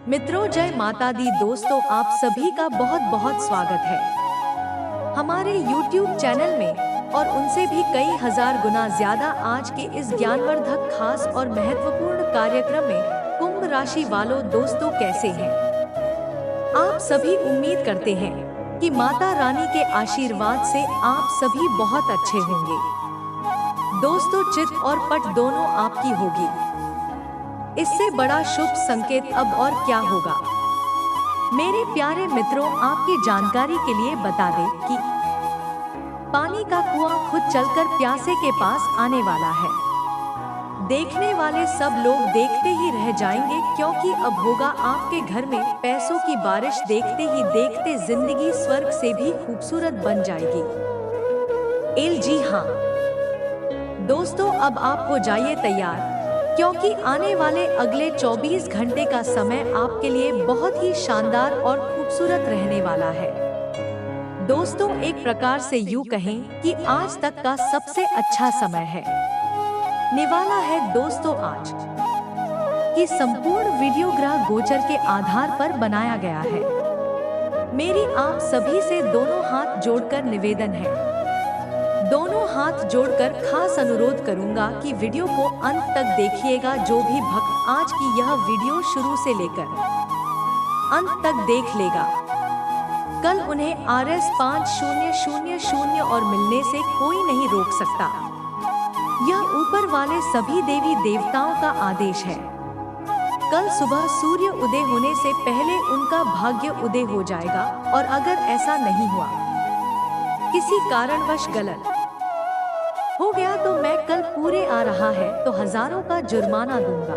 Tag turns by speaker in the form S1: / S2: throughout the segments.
S1: मित्रों, जय माता दी। दोस्तों, आप सभी का बहुत बहुत स्वागत है हमारे YouTube चैनल में और उनसे भी कई हजार गुना ज्यादा आज के इस ज्ञानवर्धक, खास और महत्वपूर्ण कार्यक्रम में। कुंभ राशि वालों, दोस्तों कैसे हैं आप सभी? उम्मीद करते हैं कि माता रानी के आशीर्वाद से आप सभी बहुत अच्छे होंगे। दोस्तों, चित और पट दोनों आपकी होगी। इससे बड़ा शुभ संकेत अब और क्या होगा? मेरे प्यारे मित्रों, आपकी जानकारी के लिए बता दें कि पानी का कुआं खुद चलकर प्यासे के पास आने वाला है। देखने वाले सब लोग देखते ही रह जाएंगे, क्योंकि अब होगा आपके घर में पैसों की बारिश। देखते ही देखते जिंदगी स्वर्ग से भी खूबसूरत बन जाएगी। जी हाँ दोस्तों, अब आप हो जाइए तैयार, क्योंकि आने वाले अगले 24 घंटे का समय आपके लिए बहुत ही शानदार और खूबसूरत रहने वाला है। दोस्तों, एक प्रकार से यूं कहें कि आज तक का सबसे अच्छा समय है निवाला है। दोस्तों, आज की संपूर्ण वीडियो ग्रह गोचर के आधार पर बनाया गया है। मेरी आप सभी से दोनों हाथ जोड़कर निवेदन है, दोनों हाथ जोड़कर खास अनुरोध करूंगा कि वीडियो को अंत तक देखिएगा। जो भी भक्त आज की यह वीडियो शुरू से लेकर अंत तक देख लेगा, कल उन्हें RS 5000 और मिलने से कोई नहीं रोक सकता। यह ऊपर वाले सभी देवी देवताओं का आदेश है। कल सुबह सूर्य उदय होने से पहले उनका भाग्य उदय हो जाएगा, और अगर ऐसा नहीं हुआ, किसी कारणवश गलत हो गया, तो मैं कल पूरे आ रहा है तो हजारों का जुर्माना दूंगा।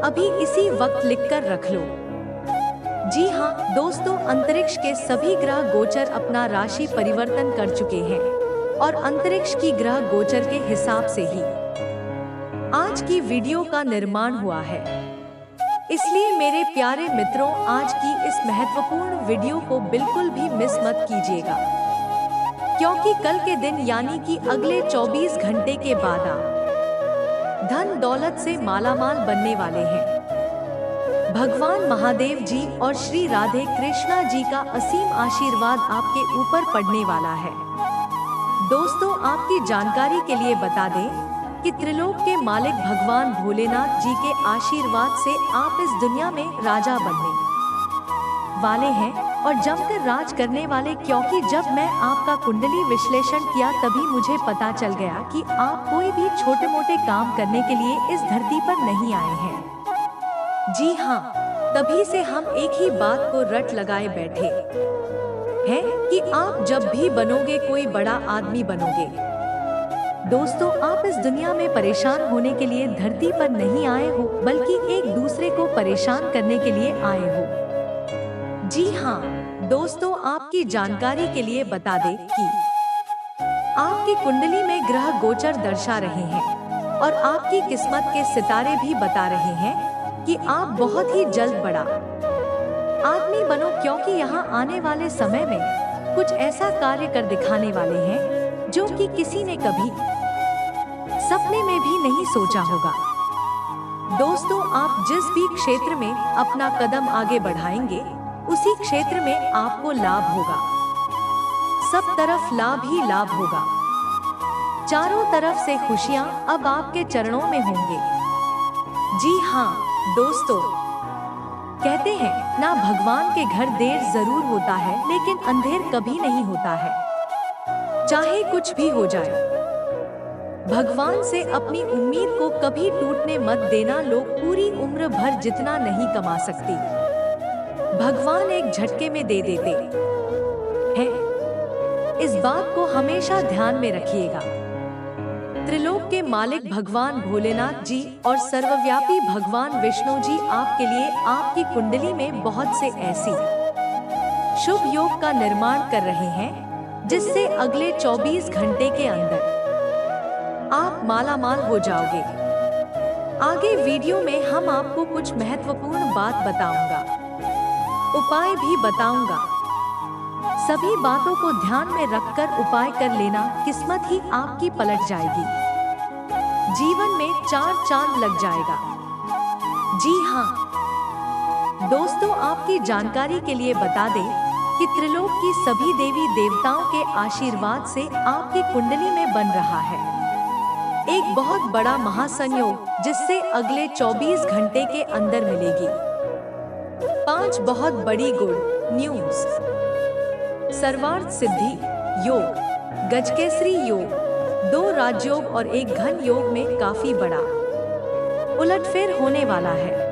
S1: अभी इसी वक्त लिखकर रख लो। जी हाँ दोस्तों, अंतरिक्ष के सभी ग्रह गोचर अपना राशि परिवर्तन कर चुके हैं, और अंतरिक्ष की ग्रह गोचर के हिसाब से ही आज की वीडियो का निर्माण हुआ है। इसलिए मेरे प्यारे मित्रों, आज की इस महत्वपूर्ण वीडियो को बिल्कुल भी मिस मत कीजिएगा, क्योंकि कल के दिन यानी कि अगले 24 घंटे के बाद आप धन दौलत से मालामाल बनने वाले हैं। भगवान महादेव जी और श्री राधे कृष्णा जी का असीम आशीर्वाद आपके ऊपर पड़ने वाला है। दोस्तों, आपकी जानकारी के लिए बता दें कि त्रिलोक के मालिक भगवान भोलेनाथ जी के आशीर्वाद से आप इस दुनिया में राजा बनने वाले हैं, और जमकर राज करने वाले। क्योंकि जब मैं आपका कुंडली विश्लेषण किया, तभी मुझे पता चल गया कि आप कोई भी छोटे मोटे काम करने के लिए इस धरती पर नहीं आए हैं। जी हाँ, तभी से हम एक ही बात को रट लगाए बैठे हैं कि आप जब भी बनोगे कोई बड़ा आदमी बनोगे। दोस्तों, आप इस दुनिया में परेशान होने के लिए धरती पर नहीं आए हो, बल्कि एक दूसरे को परेशान करने के लिए आए हो। जी हाँ दोस्तों, आपकी जानकारी के लिए बता दें कि आपकी कुंडली में ग्रह गोचर दर्शा रहे हैं, और आपकी किस्मत के सितारे भी बता रहे हैं कि आप बहुत ही जल्द बड़ा आदमी बनो, क्योंकि यहाँ आने वाले समय में कुछ ऐसा कार्य कर दिखाने वाले हैं जो कि किसी ने कभी सपने में भी नहीं सोचा होगा। दोस्तों, आप जिस भी क्षेत्र में अपना कदम आगे बढ़ाएंगे, उसी क्षेत्र में आपको लाभ होगा। सब तरफ लाभ ही लाभ होगा। चारों तरफ से खुशियां अब आपके चरणों में होंगे। जी हाँ दोस्तों, कहते हैं ना, भगवान के घर देर जरूर होता है, लेकिन अंधेर कभी नहीं होता है। चाहे कुछ भी हो जाए, भगवान से अपनी उम्मीद को कभी टूटने मत देना। लोग पूरी उम्र भर जितना नहीं कमा सकते, भगवान एक झटके में दे देते हैं। इस बात को हमेशा ध्यान में रखिएगा। त्रिलोक के मालिक भगवान भोलेनाथ जी और सर्वव्यापी भगवान विष्णु जी आपके लिए आपकी कुंडली में बहुत से ऐसी शुभ योग का निर्माण कर रहे हैं, जिससे अगले 24 घंटे के अंदर आप मालामाल हो जाओगे। आगे वीडियो में हम आपको कुछ महत्वपूर्ण बात बताऊंगा, उपाय भी बताऊंगा। सभी बातों को ध्यान में रखकर उपाय कर लेना, किस्मत ही आपकी पलट जाएगी। जीवन में चार चांद लग जाएगा। जी हाँ दोस्तों, आपकी जानकारी के लिए बता दें कि त्रिलोक की सभी देवी देवताओं के आशीर्वाद से आपकी कुंडली में बन रहा है एक बहुत बड़ा महासंयोग, जिससे अगले 24 घंटे के अंदर मिलेगी 5 बहुत बड़ी गुड न्यूज। सर्वार्थ सिद्धि योग, गजकेसरी योग, 2 राजयोग और एक घन योग में काफी बड़ा उलटफेर होने वाला है।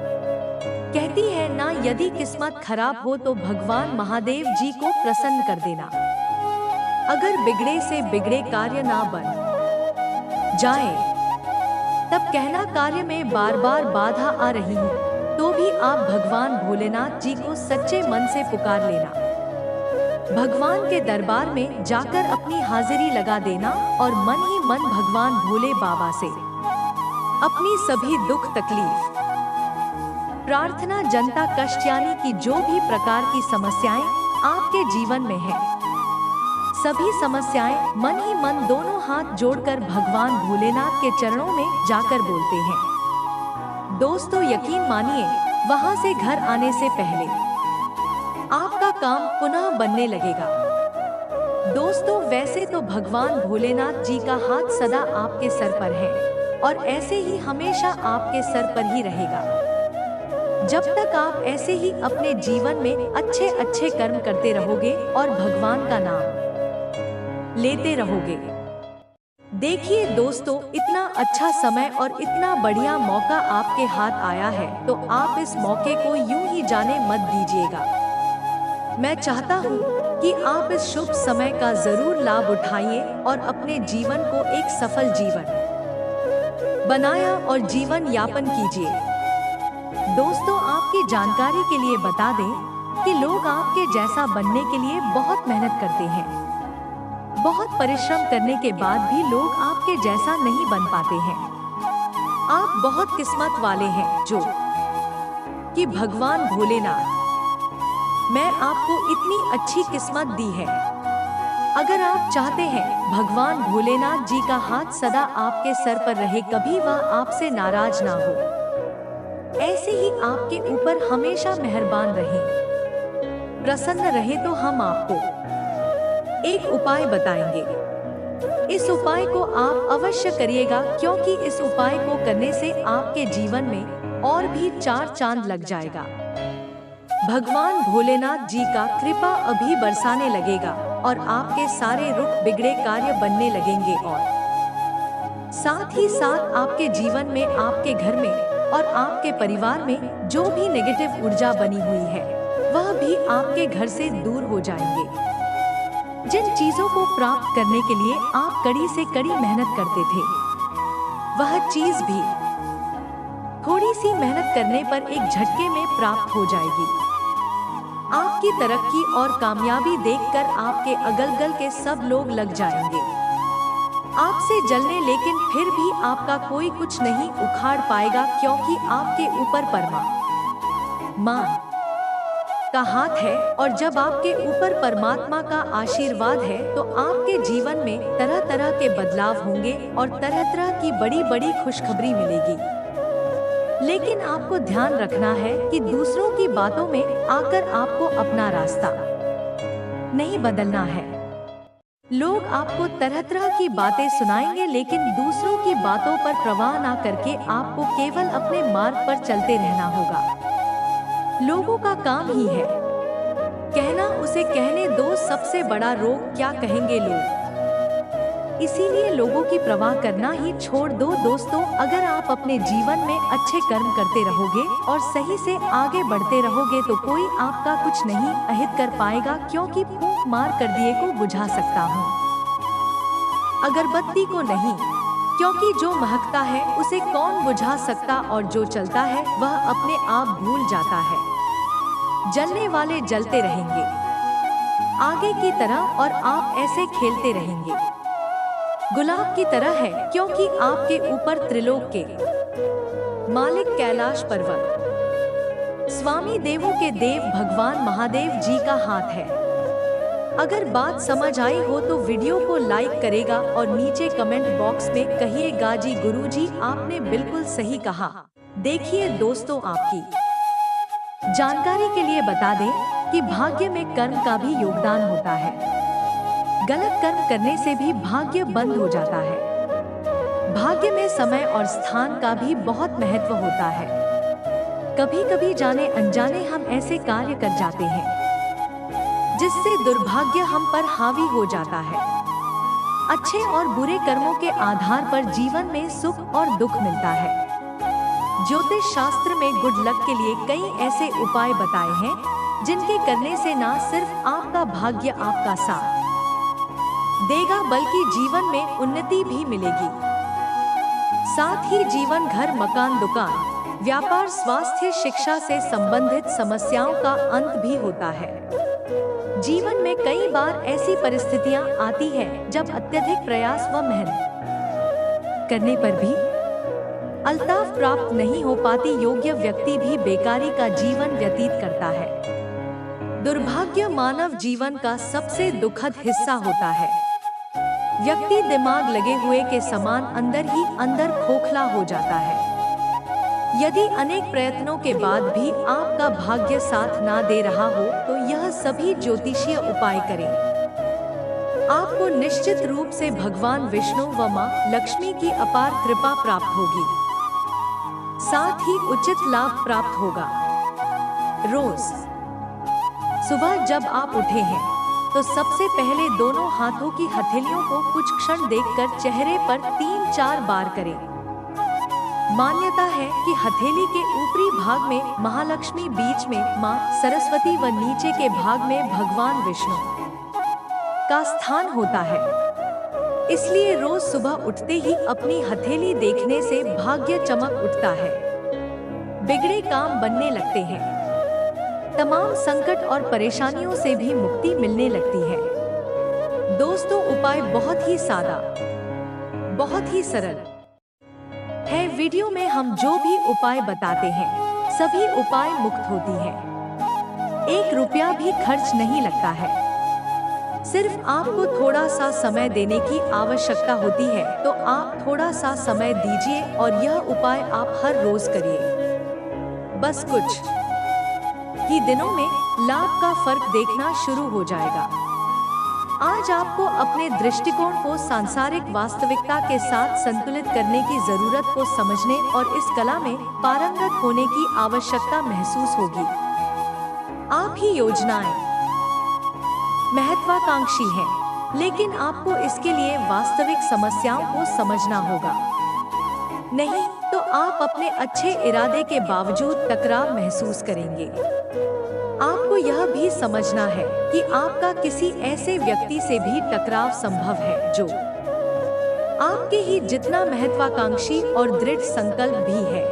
S1: कहती है ना, यदि किस्मत खराब हो तो भगवान महादेव जी को प्रसन्न कर देना। अगर बिगड़े से बिगड़े कार्य ना बन जाए, तब कहना कार्य में बार बार बाधा आ रही हो तो भी आप भगवान भोलेनाथ जी को सच्चे मन से पुकार लेना। भगवान के दरबार में जाकर अपनी हाजिरी लगा देना और मन ही मन भगवान भोले बाबा से अपनी सभी दुख तकलीफ प्रार्थना जनता कष्ट यानी कि जो भी प्रकार की समस्याएं आपके जीवन में है, सभी समस्याएं मन ही मन दोनों हाथ जोड़कर भगवान भोलेनाथ के चरणों में जाकर बोलते हैं। दोस्तों, यकीन मानिए, वहां से घर आने से पहले आपका काम पुनः बनने लगेगा। दोस्तों, वैसे तो भगवान भोलेनाथ जी का हाथ सदा आपके सर पर है और ऐसे ही हमेशा आपके सर पर ही रहेगा। जब तक आप ऐसे ही अपने जीवन में अच्छे अच्छे कर्म करते रहोगे और भगवान का नाम लेते रहोगे। देखिए दोस्तों, इतना अच्छा समय और इतना बढ़िया मौका आपके हाथ आया है, तो आप इस मौके को यूं ही जाने मत दीजिएगा। मैं चाहता हूं कि आप इस शुभ समय का जरूर लाभ उठाइए और अपने जीवन को एक सफल जीवन बनाया और जीवन यापन कीजिए। दोस्तों, आपकी जानकारी के लिए बता दें कि लोग आपके जैसा बनने के लिए बहुत मेहनत करते हैं। बहुत परिश्रम करने के बाद भी लोग आपके जैसा नहीं बन पाते हैं। आप बहुत किस्मत वाले हैं जो कि भगवान भोलेनाथ मैं आपको इतनी अच्छी किस्मत दी है। अगर आप चाहते हैं भगवान भोलेनाथ जी का हाथ सदा आपके सर पर रहे, कभी वह आपसे नाराज ना हो, ऐसे ही आपके ऊपर हमेशा मेहरबान रहे, प्रसन्न रहे, तो हम आपको एक उपाय बताएंगे। इस उपाय को आप अवश्य करिएगा, क्योंकि इस उपाय को करने से आपके जीवन में और भी 4 चांद लग जाएगा। भगवान भोलेनाथ जी का कृपा अभी बरसाने लगेगा और आपके सारे रुक बिगड़े कार्य बनने लगेंगे और साथ ही साथ आपके जीवन में, आपके घर में और आपके परिवार में जो भी नेगेटिव ऊर्जा बनी हुई है, वह भी आपके घर से दूर हो जाएंगे। जिन चीजों को प्राप्त करने के लिए आप कड़ी से कड़ी मेहनत करते थे, वह चीज भी थोड़ी सी मेहनत करने पर एक झटके में प्राप्त हो जाएगी। आपकी तरक्की और कामयाबी देखकर आपके अगल-बगल के सब लोग लग जाएंगे आपसे जलने, लेकिन फिर भी आपका कोई कुछ नहीं उखाड़ पाएगा, क्योंकि आपके ऊपर परमात्मा का हाथ है। और जब आपके ऊपर परमात्मा का आशीर्वाद है, तो आपके जीवन में तरह तरह के बदलाव होंगे और तरह तरह की बड़ी बड़ी खुशखबरी मिलेगी। लेकिन आपको ध्यान रखना है कि दूसरों की बातों में आकर आपको अपना रास्ता नहीं बदलना है। लोग आपको तरह तरह की बातें सुनाएंगे, लेकिन दूसरों की बातों पर परवाह ना करके आपको केवल अपने मार्ग पर चलते रहना होगा। लोगों का काम ही है कहना, उसे कहने दो, सबसे बड़ा रोग क्या कहेंगे लोग। इसीलिए लोगों की परवाह करना ही छोड़ दो। दोस्तों, अगर आप अपने जीवन में अच्छे कर्म करते रहोगे और सही से आगे बढ़ते रहोगे, तो कोई आपका कुछ नहीं अहित कर पाएगा, क्योंकि फूंक मार कर दिए को बुझा सकता हूँ, अगरबत्ती को नहीं, क्योंकि जो महकता है उसे कौन बुझा सकता, और जो चलता है वह अपने आप भूल जाता है। जलने वाले जलते रहेंगे आगे की तरह, और आप ऐसे खेलते रहेंगे गुलाब की तरह है, क्योंकि आपके ऊपर त्रिलोक के मालिक कैलाश पर्वत स्वामी देवों के देव भगवान महादेव जी का हाथ है। अगर बात समझ आई हो तो वीडियो को लाइक करेगा और नीचे कमेंट बॉक्स में कहिएगा जी गुरुजी आपने बिल्कुल सही कहा। देखिए दोस्तों, आपकी जानकारी के लिए बता दें कि भाग्य में कर्म का भी योगदान होता है। गलत कर्म करने से भी भाग्य बंद हो जाता है। भाग्य में समय और स्थान का भी बहुत महत्व होता है। कभी कभी जाने अनजाने हम ऐसे कार्य कर जाते हैं जिससे दुर्भाग्य हम पर हावी हो जाता है। अच्छे और बुरे कर्मों के आधार पर जीवन में सुख और दुख मिलता है। ज्योतिष शास्त्र में गुड लक के लिए कई ऐसे उपाय बताए हैं जिनके करने से न सिर्फ आपका भाग्य आपका साथ देगा बल्कि जीवन में उन्नति भी मिलेगी। साथ ही जीवन, घर, मकान, दुकान, व्यापार, स्वास्थ्य, शिक्षा से संबंधित समस्याओं का अंत भी होता है। जीवन में कई बार ऐसी परिस्थितियां आती हैं जब अत्यधिक प्रयास व मेहनत करने पर भी अल्ताफ प्राप्त नहीं हो पाती। योग्य व्यक्ति भी बेकारी का जीवन व्यतीत करता है। दुर्भाग्य मानव जीवन का सबसे दुखद हिस्सा होता है। व्यक्ति दिमाग लगे हुए के समान अंदर ही अंदर खोखला हो जाता है। यदि अनेक प्रयत्नों के बाद भी आपका भाग्य साथ ना दे रहा हो तो यह सभी ज्योतिषीय उपाय करें। आपको निश्चित रूप से भगवान विष्णु व मां लक्ष्मी की अपार कृपा प्राप्त होगी। साथ ही उचित लाभ प्राप्त होगा। रोज सुबह जब आप उठे हैं तो सबसे पहले दोनों हाथों की हथेलियों को कुछ क्षण देखकर चेहरे पर 3-4 बार करें। मान्यता है कि हथेली के ऊपरी भाग में महालक्ष्मी, बीच में मां सरस्वती व नीचे के भाग में भगवान विष्णु का स्थान होता है। इसलिए रोज सुबह उठते ही अपनी हथेली देखने से भाग्य चमक उठता है। बिगड़े काम बनने लगते हैं। तमाम संकट और परेशानियों से भी मुक्ति मिलने लगती है। दोस्तों, उपाय बहुत ही सादा, बहुत ही सरल है। वीडियो में हम जो भी उपाय बताते हैं सभी उपाय मुफ्त होती है। 1 रुपया भी खर्च नहीं लगता है। सिर्फ आपको थोड़ा सा समय देने की आवश्यकता होती है, तो आप थोड़ा सा समय दीजिए और यह उपाय आप हर रोज करिए। बस कुछ ही दिनों में लाभ का फर्क देखना शुरू हो जाएगा। आज आपको अपने दृष्टिकोण को सांसारिक वास्तविकता के साथ संतुलित करने की जरूरत को समझने और इस कला में पारंगत होने की आवश्यकता महसूस होगी। आप ही योजनाएं महत्वाकांक्षी हैं, लेकिन आपको इसके लिए वास्तविक समस्याओं को समझना होगा। नहीं तो आप अपने अच्छे इरादे के बावजूद टकराव महसूस करेंगे। आपको यह भी समझना है कि आपका किसी ऐसे व्यक्ति से भी टकराव संभव है जो आपके ही जितना महत्वाकांक्षी और दृढ़ संकल्प भी है।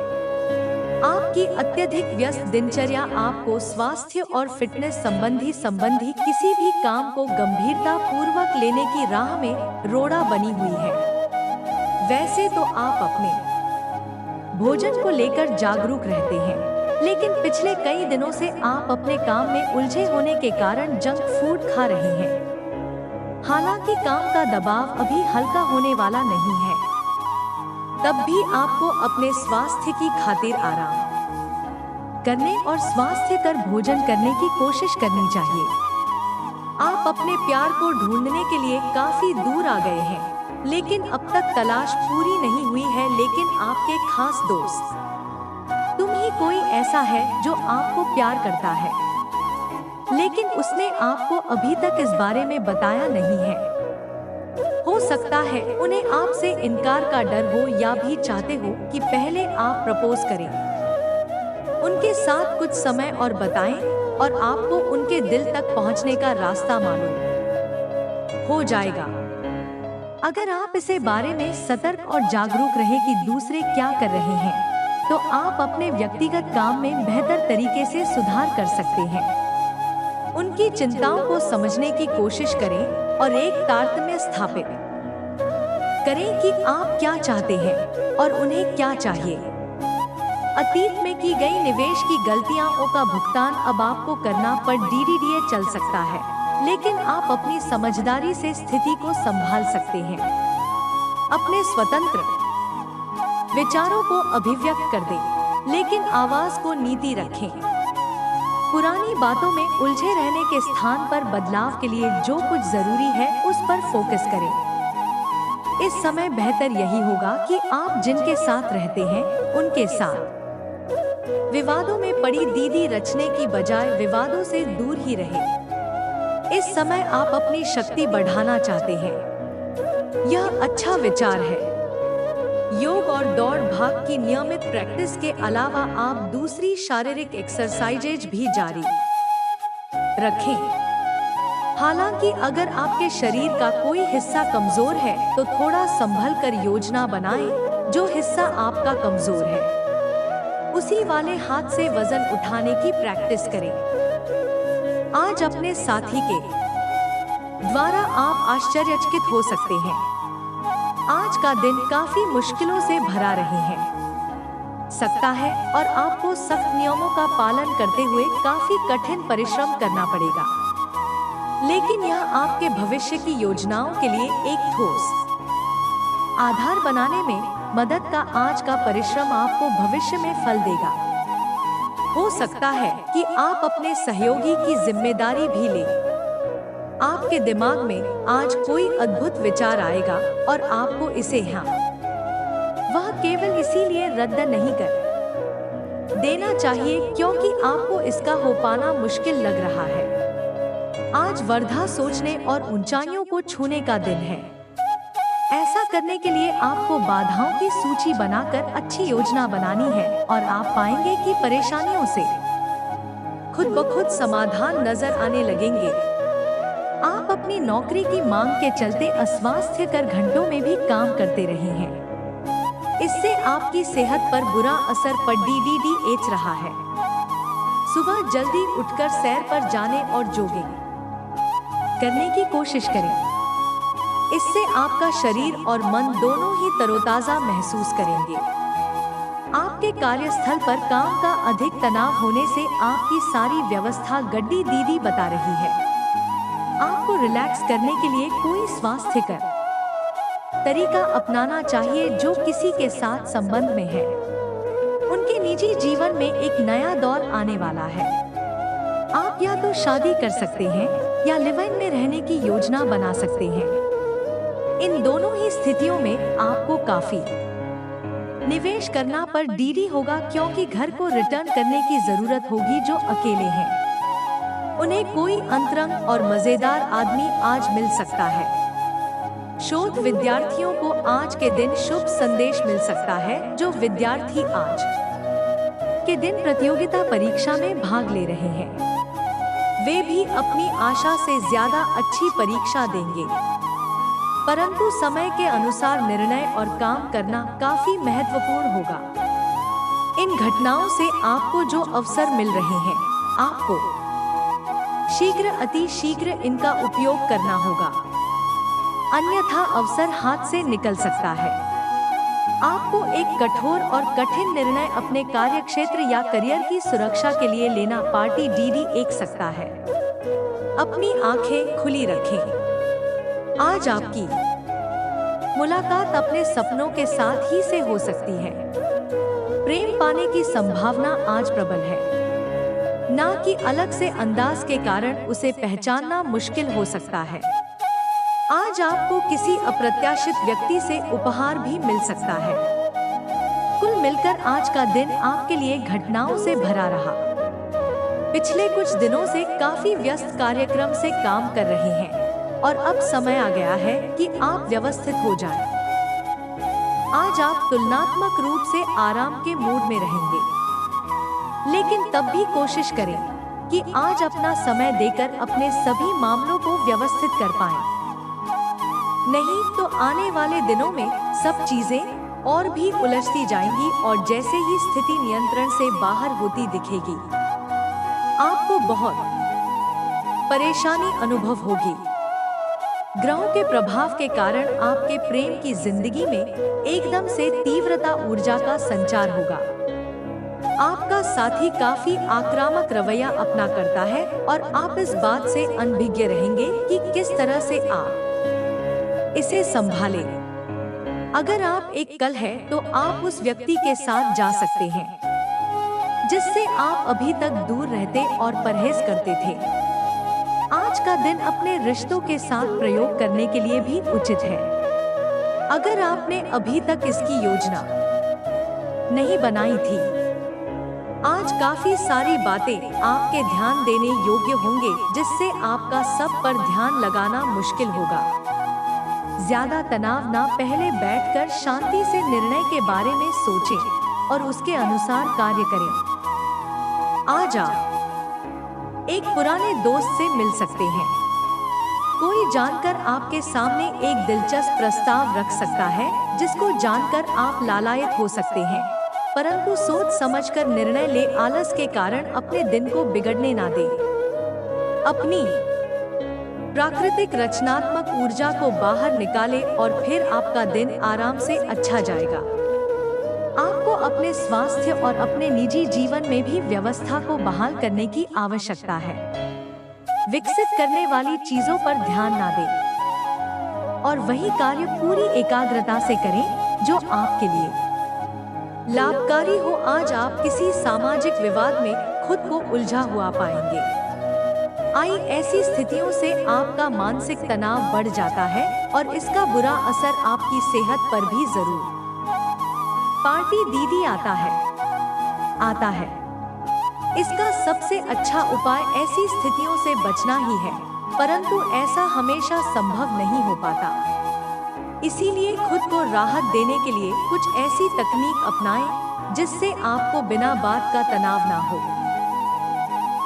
S1: आपकी अत्यधिक व्यस्त दिनचर्या आपको स्वास्थ्य और फिटनेस संबंधी किसी भी काम को गंभीरता पूर्वक लेने की राह में रोड़ा बनी हुई है। वैसे तो आप अपने भोजन को लेकर जागरूक रहते हैं, लेकिन पिछले कई दिनों से आप अपने काम में उलझे होने के कारण जंक फूड खा रहे हैं। हालांकि काम का दबाव अभी हल्का होने वाला नहीं है, तब भी आपको अपने स्वास्थ्य की खातिर आराम करने और स्वास्थ्यकर भोजन करने की कोशिश करनी चाहिए। आप अपने प्यार को ढूंढने के लिए काफी दूर आ गए हैं, लेकिन अब तक तलाश पूरी नहीं हुई है। लेकिन आपके खास दोस्त तुम ही कोई ऐसा है जो आपको प्यार करता है, लेकिन उसने आपको अभी तक इस बारे में बताया नहीं है। हो सकता है उन्हें आपसे इनकार का डर हो, या भी चाहते हो कि पहले आप प्रपोज करें, उनके साथ कुछ समय और बताएं और आपको उनके दिल तक पहुंचने का रास्ता मालूम हो जाएगा। अगर आप इसे बारे में सतर्क और जागरूक रहे कि दूसरे क्या कर रहे हैं, तो आप अपने व्यक्तिगत काम में बेहतर तरीके से सुधार कर सकते हैं। उनकी चिंताओं को समझने की कोशिश करें और एक तारतम्य स्थापित करें कि आप क्या चाहते हैं और उन्हें क्या चाहिए। अतीत में की गई निवेश की गलतियों का भुगतान अब आपको करना पर धीरे चल सकता है, लेकिन आप अपनी समझदारी से स्थिति को संभाल सकते हैं। अपने स्वतंत्र विचारों को अभिव्यक्त कर दें, लेकिन आवाज को नीति रखें। पुरानी बातों में उलझे रहने के स्थान पर बदलाव के लिए जो कुछ जरूरी है उस पर फोकस करें। इस समय बेहतर यही होगा कि आप जिनके साथ रहते हैं उनके साथ विवादों में पड़ी दीदी रचने की बजाय विवादों से दूर ही रहें। इस समय आप अपनी शक्ति बढ़ाना चाहते हैं, यह अच्छा विचार है। योग और दौड़ भाग की नियमित प्रैक्टिस के अलावा आप दूसरी शारीरिक एक्सरसाइजेज भी जारी रखें। हालांकि अगर आपके शरीर का कोई हिस्सा कमजोर है तो थोड़ा संभल कर योजना बनाएं। जो हिस्सा आपका कमजोर है उसी वाले हाथ से वजन उठाने की प्रैक्टिस करें। आज अपने साथी के द्वारा आप आश्चर्यचकित हो सकते हैं। आज का दिन काफी मुश्किलों से भरा रहे हैं सकता है और आपको सख्त नियमों का पालन करते हुए काफी कठिन परिश्रम करना पड़ेगा, लेकिन यह आपके भविष्य की योजनाओं के लिए एक ठोस आधार बनाने में मदद का आज का परिश्रम आपको भविष्य में फल देगा। हो सकता है कि आप अपने सहयोगी की जिम्मेदारी भी लें। आपके दिमाग में आज कोई अद्भुत विचार आएगा और आपको इसे यहाँ वह केवल इसीलिए रद्द नहीं कर देना चाहिए क्योंकि आपको इसका हो पाना मुश्किल लग रहा है। आज वर्धा सोचने और ऊंचाइयों को छूने का दिन है। ऐसा करने के लिए आपको बाधाओं की सूची बनाकर अच्छी योजना बनानी है और आप पाएंगे कि परेशानियों से खुद ब खुद समाधान नजर आने लगेंगे। आप अपनी नौकरी की मांग के चलते अस्वास्थ्यकर घंटों में भी काम करते रहे हैं। इससे आपकी सेहत पर बुरा असर पड़ रहा है। सुबह जल्दी उठकर सैर पर जाने और जॉगिंग करने की कोशिश करें। इससे आपका शरीर और मन दोनों ही तरोताजा महसूस करेंगे। आपके कार्यस्थल पर काम का अधिक तनाव होने से आपकी सारी व्यवस्था गड्डी दीदी बता रही है। आपको रिलैक्स करने के लिए कोई स्वास्थ्यकर तरीका अपनाना चाहिए जो किसी के साथ संबंध में है। उनके निजी जीवन में एक नया दौर आने वाला है। आप या तो शादी कर सकते हैं या लिव इन में रहने की योजना बना सकते हैं। इन दोनों ही स्थितियों में आपको काफी निवेश करना पर देरी होगा क्योंकि घर को रिटर्न करने की जरूरत होगी जो अकेले हैं। उन्हें कोई अंतरंग और मजेदार आदमी आज मिल सकता है। शोध विद्यार्थियों को आज के दिन शुभ संदेश मिल सकता है। जो विद्यार्थी आज के दिन प्रतियोगिता परीक्षा में भाग ले रहे हैं वे भी अपनी आशा से ज्यादा अच्छी परीक्षा देंगे, परंतु समय के अनुसार निर्णय और काम करना काफी महत्वपूर्ण होगा। इन घटनाओं से आपको जो अवसर मिल रहे हैं आपको शीघ्र अति शीघ्र इनका उपयोग करना होगा, अन्यथा अवसर हाथ से निकल सकता है। आपको एक कठोर और कठिन निर्णय अपने कार्यक्षेत्र या करियर की सुरक्षा के लिए लेना पार्टी डीडी एक सकता है। अपनी आंखें खुली रखें। आज आपकी मुलाकात अपने सपनों के साथ ही से हो सकती है। प्रेम पाने की संभावना आज प्रबल है, ना कि अलग से अंदाज के कारण उसे पहचानना मुश्किल हो सकता है। आज आपको किसी अप्रत्याशित व्यक्ति से उपहार भी मिल सकता है। कुल मिलकर आज का दिन आपके लिए घटनाओं से भरा रहा। पिछले कुछ दिनों से काफी व्यस्त कार्यक्रम से काम कर रहे हैं और अब समय आ गया है कि आप व्यवस्थित हो जाएं। आज आप तुलनात्मक रूप से आराम के मूड में रहेंगे, लेकिन तब भी कोशिश करें कि आज अपना समय देकर अपने सभी मामलों को व्यवस्थित कर पाएं। नहीं तो आने वाले दिनों में सब चीजें और भी उलझती जाएंगी और जैसे ही स्थिति नियंत्रण से बाहर होती दिखेगी आपको बहुत परेशानी अनुभव होगी। ग्रहों के प्रभाव के कारण आपके प्रेम की जिंदगी में एकदम से तीव्रता ऊर्जा का संचार होगा। आपका साथी काफी आक्रामक रवैया अपना करता है और आप इस बात से अनभिज्ञ रहेंगे कि किस तरह से आप इसे संभालें। अगर आप एक कल है तो आप उस व्यक्ति के साथ जा सकते हैं जिससे आप अभी तक दूर रहते और परहेज करते थे। आज का दिन अपने रिश्तों के साथ प्रयोग करने के लिए भी उचित है। अगर आपने अभी तक इसकी योजना नहीं बनाई थी, आज काफी सारी बातें आपके ध्यान देने योग्य होंगे, जिससे आपका सब पर ध्यान लगाना मुश्किल होगा। ज्यादा तनाव ना, पहले बैठकर शांति से निर्णय के बारे में सोचें और उसके अनुसार कार्य करें। आज आप एक पुराने दोस्त से मिल सकते हैं। कोई जानकर आपके सामने एक दिलचस्प प्रस्ताव रख सकता है, जिसको जानकर आप लालायित हो सकते हैं, परंतु सोच समझकर निर्णय ले। आलस के कारण अपने दिन को बिगड़ने ना दें। अपनी प्राकृतिक रचनात्मक ऊर्जा को बाहर निकालें और फिर आपका दिन आराम से अच्छा जाएगा। आपको अपने स्वास्थ्य और अपने निजी जीवन में भी व्यवस्था को बहाल करने की आवश्यकता है। विकसित करने वाली चीजों पर ध्यान ना दें और वही कार्य पूरी एकाग्रता से करें जो आपके लिए लाभकारी हो। आज आप किसी सामाजिक विवाद में खुद को उलझा हुआ पाएंगे। ऐसी स्थितियों से आपका मानसिक तनाव बढ़ जाता है और इसका बुरा असर आपकी सेहत पर भी जरूर। पार्टी दीदी आता है। इसका सबसे अच्छा उपाय ऐसी स्थितियों से बचना ही है, परंतु ऐसा हमेशा संभव नहीं हो पाता। इसीलिए खुद को राहत देने के लिए कुछ ऐसी तकनीक अपनाएं जिससे आपको बिना बात का तनाव ना हो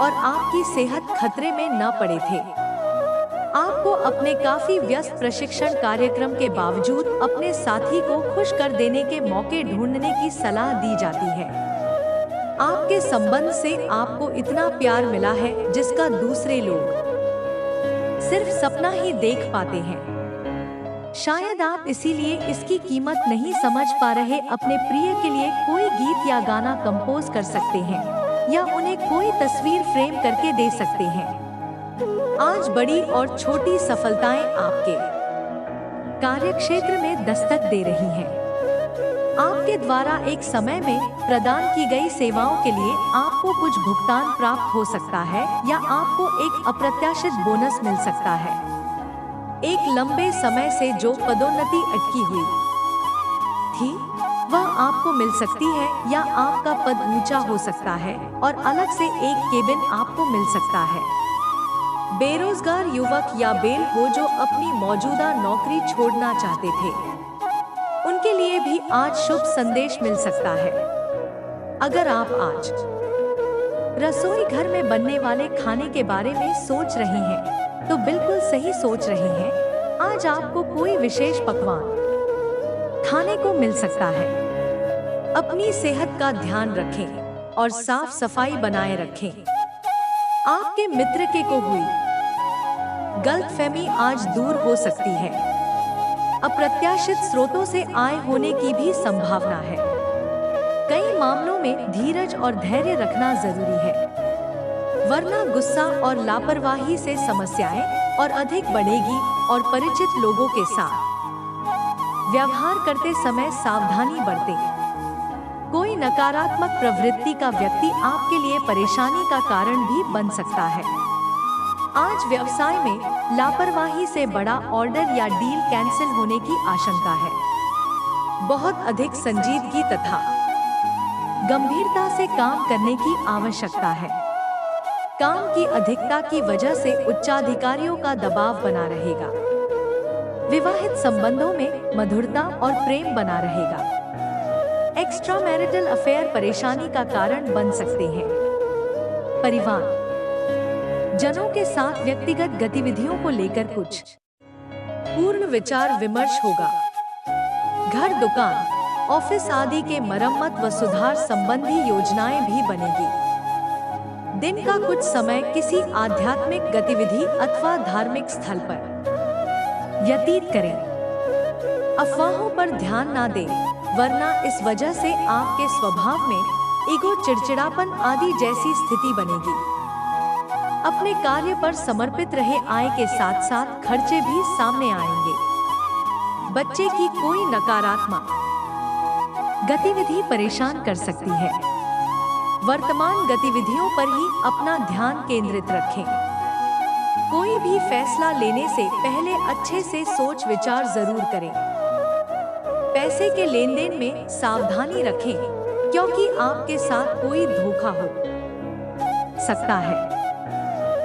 S1: और आपकी सेहत खतरे में न पड़े थे। आपको अपने काफी व्यस्त प्रशिक्षण कार्यक्रम के बावजूद अपने साथी को खुश कर देने के मौके ढूंढने की सलाह दी जाती है। आपके संबंध से आपको इतना प्यार मिला है जिसका दूसरे लोग सिर्फ सपना ही देख पाते हैं। शायद आप इसीलिए इसकी कीमत नहीं समझ पा रहे। अपने प्रिय के लिए कोई गीत या गाना कंपोज कर सकते हैं या उन्हें कोई तस्वीर फ्रेम करके दे सकते हैं। आज बड़ी और छोटी सफलताएं आपके कार्यक्षेत्र में दस्तक दे रही हैं। आपके द्वारा एक समय में प्रदान की गई सेवाओं के लिए आपको कुछ भुगतान प्राप्त हो सकता है या आपको एक अप्रत्याशित बोनस मिल सकता है। एक लंबे समय से जो पदोन्नति अटकी हुई थी वह आपको मिल सकती है या आपका पद ऊंचा हो सकता है और अलग से एक केबिन आपको मिल सकता है। बेरोजगार युवक या बेल हो जो अपनी मौजूदा नौकरी छोड़ना चाहते थे, उनके लिए भी आज शुभ संदेश मिल सकता है। अगर आप आज रसोई घर में बनने वाले खाने के बारे में सोच रहे हैं तो बिल्कुल सही सोच रहे हैं। आज आपको कोई विशेष पकवान खाने को मिल सकता है। अपनी सेहत का ध्यान रखें और साफ सफाई बनाए रखें। आपके मित्र के को हुई गलतफहमी आज दूर हो सकती है। अप्रत्याशित स्रोतों से आय होने की भी संभावना है। कई मामलों में धीरज और धैर्य रखना जरूरी है, वरना गुस्सा और लापरवाही से समस्याएं और अधिक बढ़ेगी। और परिचित लोगों के साथ व्यवहार करते समय सावधानी बरतें। कोई नकारात्मक प्रवृत्ति का व्यक्ति आपके लिए परेशानी का कारण भी बन सकता है। आज व्यवसाय में लापरवाही से बड़ा ऑर्डर या डील कैंसिल होने की आशंका है। बहुत अधिक संजीदगी तथा गंभीरता से काम करने की आवश्यकता है। काम की अधिकता की वजह से उच्चाधिकारियों का दबाव बना रहेगा। विवाहित संबंधों में मधुरता और प्रेम बना रहेगा। एक्स्ट्रा मैरिटल अफेयर परेशानी का कारण बन सकते हैं। परिवार जनों के साथ व्यक्तिगत गतिविधियों को लेकर कुछ पूर्ण विचार विमर्श होगा। घर, दुकान, ऑफिस आदि के मरम्मत व सुधार संबंधी योजनाएं भी बनेगी। दिन का कुछ समय किसी आध्यात्मिक गतिविधि अथवा धार्मिक स्थल पर व्यतीत करें। अफवाहों पर ध्यान ना दें, वरना इस वजह से आपके स्वभाव में ईगो, चिड़चिड़ापन आदि जैसी स्थिति बनेगी। अपने कार्य पर समर्पित रहे। आय के साथ साथ खर्चे भी सामने आएंगे। बच्चे की कोई नकारात्मक गतिविधि परेशान कर सकती है। वर्तमान गतिविधियों पर ही अपना ध्यान केंद्रित रखें। कोई भी फैसला लेने से पहले अच्छे से सोच विचार जरूर करें। पैसे के लेन देन में सावधानी रखें, क्योंकि आपके साथ कोई धोखा हो सकता है।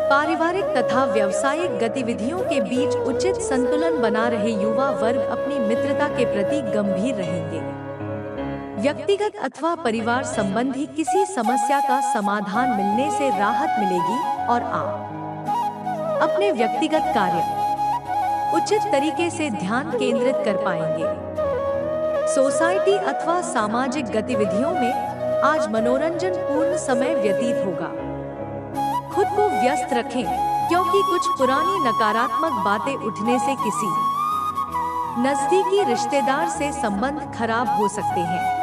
S1: पारिवारिक तथा व्यावसायिक गतिविधियों के बीच उचित संतुलन बना रहे युवा वर्ग अपनी मित्रता के प्रति गंभीर रहेंगे। व्यक्तिगत अथवा परिवार संबंधी किसी समस्या का समाधान मिलने से राहत मिलेगी और आप अपने व्यक्तिगत कार्य उचित तरीके से ध्यान केंद्रित कर पाएंगे। सोसाइटी अथवा सामाजिक गतिविधियों में आज मनोरंजन पूर्ण समय व्यतीत होगा। खुद को व्यस्त रखें, क्योंकि कुछ पुरानी नकारात्मक बातें उठने से किसी नजदीकी रिश्तेदार से संबंध खराब हो सकते हैं।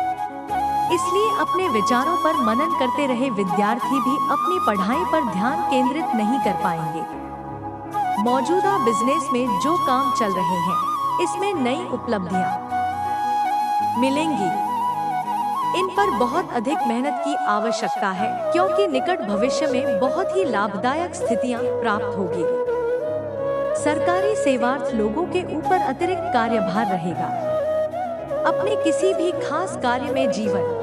S1: इसलिए अपने विचारों पर मनन करते रहे विद्यार्थी भी अपनी पढ़ाई पर ध्यान केंद्रित नहीं कर पाएंगे। मौजूदा बिजनेस में जो काम चल रहे हैं, इसमें नई उपलब्धियां मिलेंगी। इन पर बहुत अधिक मेहनत की आवश्यकता है, क्योंकि निकट भविष्य में बहुत ही लाभदायक स्थितियां प्राप्त होगी। सरकारी सेवार्थ लोगों के ऊपर अतिरिक्त कार्यभार रहेगा। अपने किसी भी खास कार्य में जीवन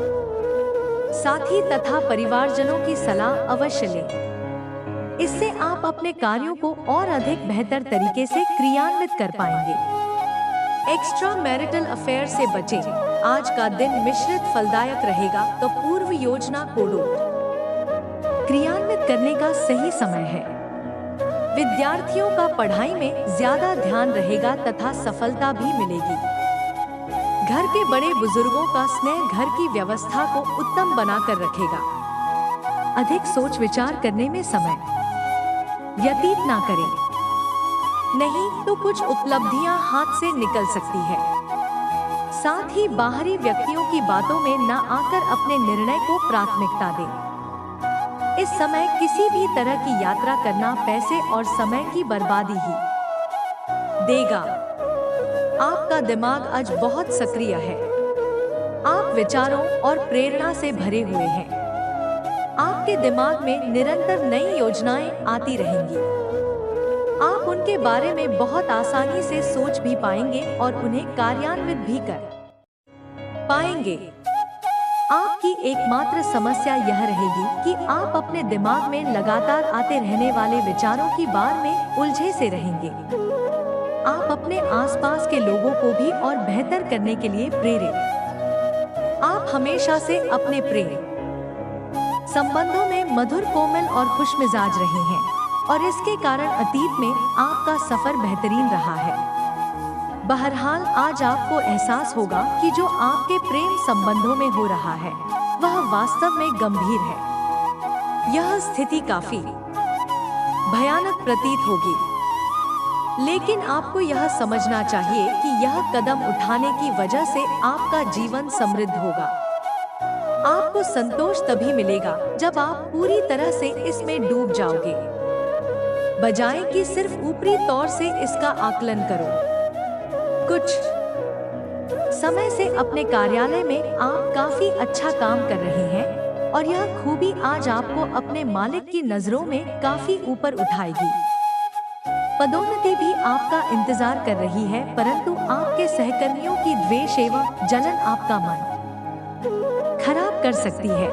S1: साथी तथा परिवारजनों की सलाह अवश्य लें। इससे आप अपने कार्यों को और अधिक बेहतर तरीके से क्रियान्वित कर पाएंगे। एक्स्ट्रा मैरिटल अफेयर से बचें। आज का दिन मिश्रित फलदायक रहेगा, तो पूर्व योजना को क्रियान्वित करने का सही समय है। विद्यार्थियों का पढ़ाई में ज्यादा ध्यान रहेगा तथा सफलता भी मिलेगी। घर के बड़े बुजुर्गों का स्नेह घर की व्यवस्था को उत्तम बनाकर रखेगा। अधिक सोच विचार करने में समय व्यतीत ना करें, नहीं तो कुछ उपलब्धियां हाथ से निकल सकती है। साथ ही बाहरी व्यक्तियों की बातों में न आकर अपने निर्णय को प्राथमिकता दें। इस समय किसी भी तरह की यात्रा करना पैसे और समय की बर्बादी ही देगा। आपका दिमाग आज बहुत सक्रिय है। आप विचारों और प्रेरणा से भरे हुए हैं। आपके दिमाग में निरंतर नई योजनाएं आती रहेंगी। आप उनके बारे में बहुत आसानी से सोच भी पाएंगे और उन्हें कार्यान्वित भी कर पाएंगे। आपकी एकमात्र समस्या यह रहेगी कि आप अपने दिमाग में लगातार आते रहने वाले विचारों की बार में उलझे से रहेंगे। आप अपने आसपास के लोगों को भी और बेहतर करने के लिए प्रेरित। आप हमेशा से अपने प्रेम संबंधों में मधुर, कोमल और खुशमिजाज रहे हैं और इसके कारण अतीत में आपका सफर बेहतरीन रहा है। बहरहाल आज आपको एहसास होगा कि जो आपके प्रेम संबंधों में हो रहा है वह वास्तव में गंभीर है। यह स्थिति काफी भयानक प्रतीत होगी, लेकिन आपको यह समझना चाहिए कि यह कदम उठाने की वजह से आपका जीवन समृद्ध होगा। आपको संतोष तभी मिलेगा जब आप पूरी तरह से इसमें डूब जाओगे, बजाय कि सिर्फ ऊपरी तौर से इसका आकलन करो। कुछ समय से अपने कार्यालय में आप काफी अच्छा काम कर रहे हैं और यह खूबी आज आपको अपने मालिक की नजरों में काफी ऊपर उठाएगी। पदोन्नति भी आपका इंतजार कर रही है, परंतु आपके सहकर्मियों की द्वेष एवं जलन आपका मन खराब कर सकती है।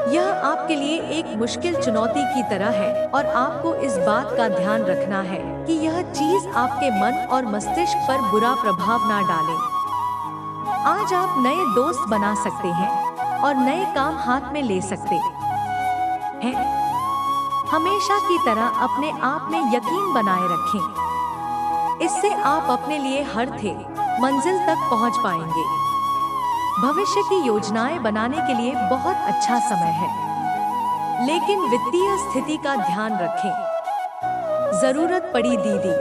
S1: यह आपके लिए एक मुश्किल चुनौती की तरह है और आपको इस बात का ध्यान रखना है कि यह चीज आपके मन और मस्तिष्क पर बुरा प्रभाव ना डाले। आज आप नए दोस्त बना सकते हैं और नए काम हाथ में ले सकते हैं। हमेशा की तरह अपने आप में यकीन बनाए रखें। इससे आप अपने लिए हर थे मंजिल तक पहुंच पाएंगे। भविष्य की योजनाएं बनाने के लिए बहुत अच्छा समय है, लेकिन वित्तीय स्थिति का ध्यान रखें। जरूरत पड़ी दीदी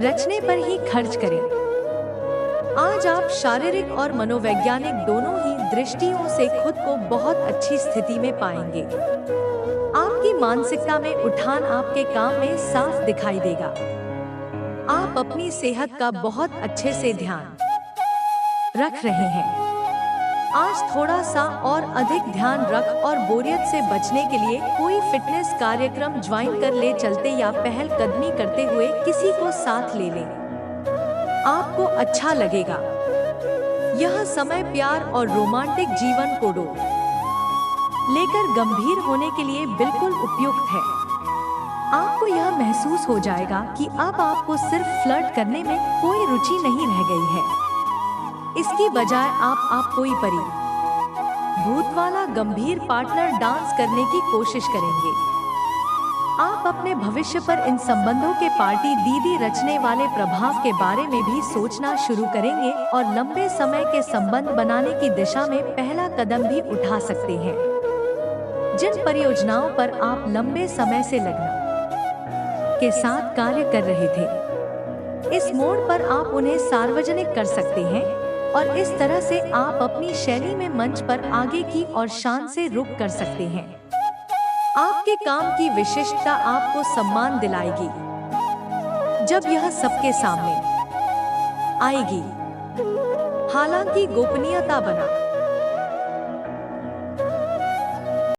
S1: रचने पर ही खर्च करें। आज आप शारीरिक और मनोवैज्ञानिक दोनों ही दृष्टियों से खुद को बहुत अच्छी स्थिति में पाएंगे। आपकी मानसिकता में उठान आपके काम में साफ दिखाई देगा। आप अपनी सेहत का बहुत अच्छे से ध्यान रख रहे हैं। आज थोड़ा सा और अधिक ध्यान रख और बोरियत से बचने के लिए कोई फिटनेस कार्यक्रम ज्वाइन कर ले चलते या पहल कदमी करते हुए किसी को साथ ले ले। आपको अच्छा लगेगा। यह समय प्यार और रोमांटिक जीवन को लेकर गंभीर होने के लिए बिल्कुल उपयुक्त है। आपको यह महसूस हो जाएगा कि अब आपको सिर्फ फ्लर्ट करने में कोई रुचि नहीं रह गई है। इसकी बजाय आप कोई परी भूत वाला गंभीर पार्टनर डांस करने की कोशिश करेंगे। आप अपने भविष्य पर इन संबंधों के पार्टी दीदी रचने वाले प्रभाव के बारे में भी सोचना शुरू करेंगे और लंबे समय के संबंध बनाने की दिशा में पहला कदम भी उठा सकते हैं। जिन परियोजनाओं पर आप लंबे समय से लगन के साथ कार्य कर रहे थे, इस मोड़ पर आप उन्हें सार्वजनिक कर सकते हैं और इस तरह से आप अपनी शैली में मंच पर आगे की और शान से रुख कर सकते हैं। आपके काम की विशिष्टता आपको सम्मान दिलाएगी जब यह सबके सामने आएगी। हालांकि गोपनीयता बना